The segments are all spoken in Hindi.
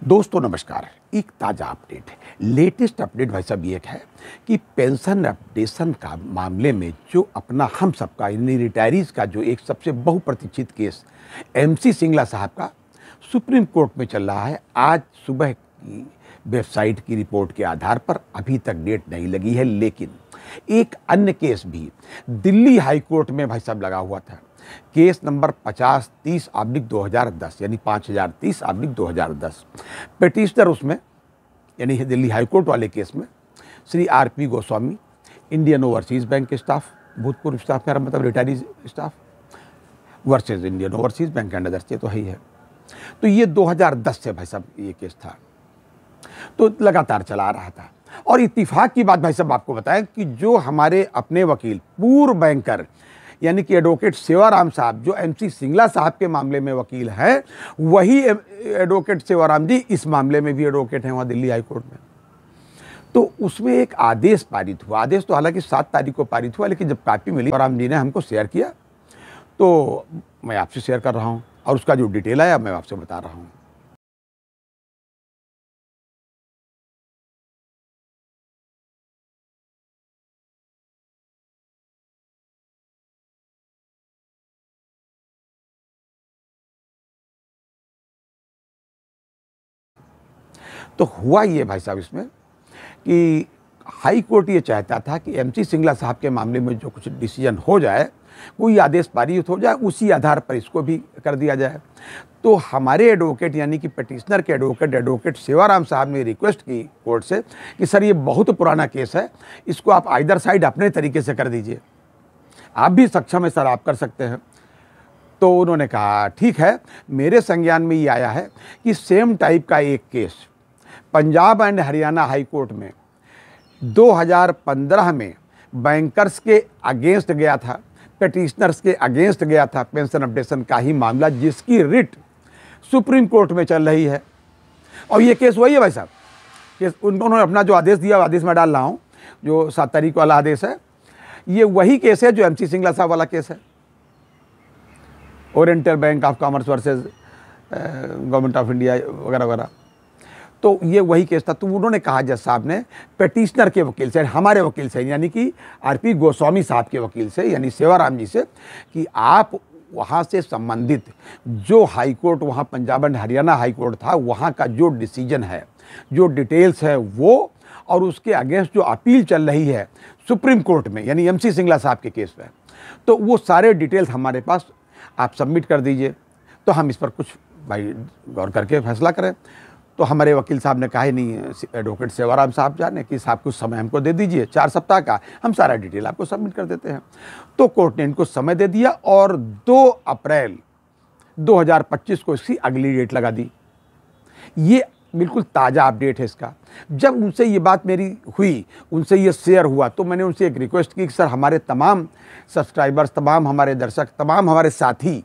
दोस्तों नमस्कार। एक ताज़ा अपडेट है। लेटेस्ट अपडेट भाई साहब ये है कि पेंशन अपडेशन का मामले में जो अपना हम सबका यानी रिटायरीज का जो एक सबसे बहुप्रतीक्षित केस एमसी सिंगला साहब का सुप्रीम कोर्ट में चल रहा है। आज सुबह की वेबसाइट की रिपोर्ट के आधार पर अभी तक डेट नहीं लगी है, लेकिन एक अन्य केस भी दिल्ली हाई कोर्ट में भाई साहब लगा हुआ था। केस नंबर 5030/2010 यानी 5030/2010। पिटिशनर उसमें यानी दिल्ली हाईकोर्ट वाले केस में Shri RP Goswami, Indian overseas bank के स्टाफ, भूतपूर्व स्टाफ मेरा मतलब retiree staff versus Indian overseas bank and others, ये तो ही है। तो ये 2010 से भाई साहब ये केस था, तो लगातार चला रहा था। और इत्तिफाक की बात भाई साहब आपको बताएं कि जो हमारे अपने वकील पूर्व बैंकर यानी कि एडवोकेट सेवाराम साहब जो एमसी सिंगला साहब के मामले में वकील हैं, वही एडवोकेट सेवाराम जी इस मामले में भी एडवोकेट हैं वहाँ दिल्ली हाई कोर्ट में। तो उसमें एक आदेश पारित हुआ। आदेश तो हालांकि 7 तारीख को पारित हुआ, लेकिन जब कॉपी मिली सेवाराम जी ने हमको शेयर किया तो मैं आपसे शेयर कर रहा हूँ, और उसका जो डिटेल आया मैं आपसे बता रहा हूँ। तो हुआ ये भाई साहब इसमें कि हाई कोर्ट ये चाहता था कि एमसी सिंगला साहब के मामले में जो कुछ डिसीजन हो जाए, कोई आदेश पारित हो जाए, उसी आधार पर इसको भी कर दिया जाए। तो हमारे एडवोकेट यानी कि पिटिशनर के एडवोकेट सेवाराम साहब ने रिक्वेस्ट की कोर्ट से कि सर ये बहुत पुराना केस है, इसको आप आइदर साइड अपने तरीके से कर दीजिए, आप भी सक्षम है सर, आप कर सकते हैं। तो उन्होंने कहा ठीक है। मेरे संज्ञान में ये आया है कि सेम टाइप का एक case Punjab and Haryana high court में 2015 में बैंकर्स के अगेंस्ट गया था, पिटिशनर्स के अगेंस्ट गया था, पेंशन अपडेशन का ही मामला, जिसकी रिट सुप्रीम कोर्ट में चल रही है। और ये केस वही है भाई साहब कि उन्होंने अपना जो आदेश दिया, आदेश में डाल रहा हूँ, जो 7 तारीख वाला आदेश है, ये वही केस है जो एमसी सिंगला साहब वाला केस है, oriental bank of commerce versus government of India वगैरह वगैरह। तो ये वही केस था। तो उन्होंने कहा जज साहब ने पिटिशनर के वकील से, हमारे वकील से यानी कि आरपी गोस्वामी साहब के वकील से यानी सेवाराम जी से, कि आप वहाँ से संबंधित जो हाई कोर्ट वहाँ Punjab and Haryana high court था, वहाँ का जो डिसीजन है, जो डिटेल्स है वो, और उसके अगेंस्ट जो अपील चल रही है सुप्रीम कोर्ट में यानी एमसी सिंगला साहब के केस में, तो वो सारे डिटेल्स हमारे पास आप सबमिट कर दीजिए, तो हम इस पर कुछ भाई गौर करके फैसला करें। तो हमारे वकील साहब ने कहा ही नहीं, एडवोकेट सेवाराम साहब जाने कि साहब कुछ समय हमको दे दीजिए, 4 सप्ताह का, हम सारा डिटेल आपको सबमिट कर देते हैं। तो कोर्ट ने इनको समय दे दिया और 2 अप्रैल 2025 को इसकी अगली डेट लगा दी। ये बिल्कुल ताज़ा अपडेट है इसका। जब उनसे ये बात मेरी हुई, उनसे ये शेयर हुआ, तो मैंने उनसे एक रिक्वेस्ट की कि सर हमारे तमाम सब्सक्राइबर्स, तमाम हमारे दर्शक, तमाम हमारे साथी,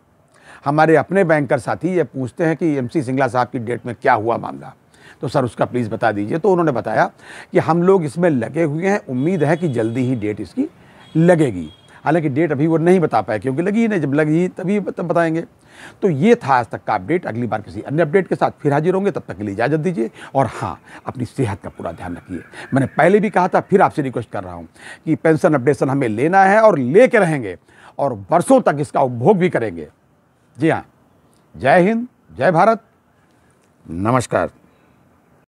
हमारे अपने बैंकर साथी ये पूछते हैं कि एमसी सिंगला साहब की डेट में क्या हुआ मामला, तो सर उसका प्लीज़ बता दीजिए। तो उन्होंने बताया कि हम लोग इसमें लगे हुए हैं, उम्मीद है कि जल्दी ही डेट इसकी लगेगी। हालांकि डेट अभी वो नहीं बता पाए क्योंकि लगी ही नहीं, जब लगी तभी तब बताएंगे। तो ये था आज तक का अपडेट। अगली बार किसी अन्य अपडेट के साथ फिर हाजिर होंगे, तब तक के लिए इजाज़त दीजिए। और हाँ, अपनी सेहत का पूरा ध्यान रखिए। मैंने पहले भी कहा था, फिर आपसे रिक्वेस्ट कर रहा हूँ कि पेंशन अपडेशन हमें लेना है और लेके रहेंगे, और वर्षों तक इसका उपभोग भी करेंगे। जी हाँ, जय हिंद, जय भारत, नमस्कार।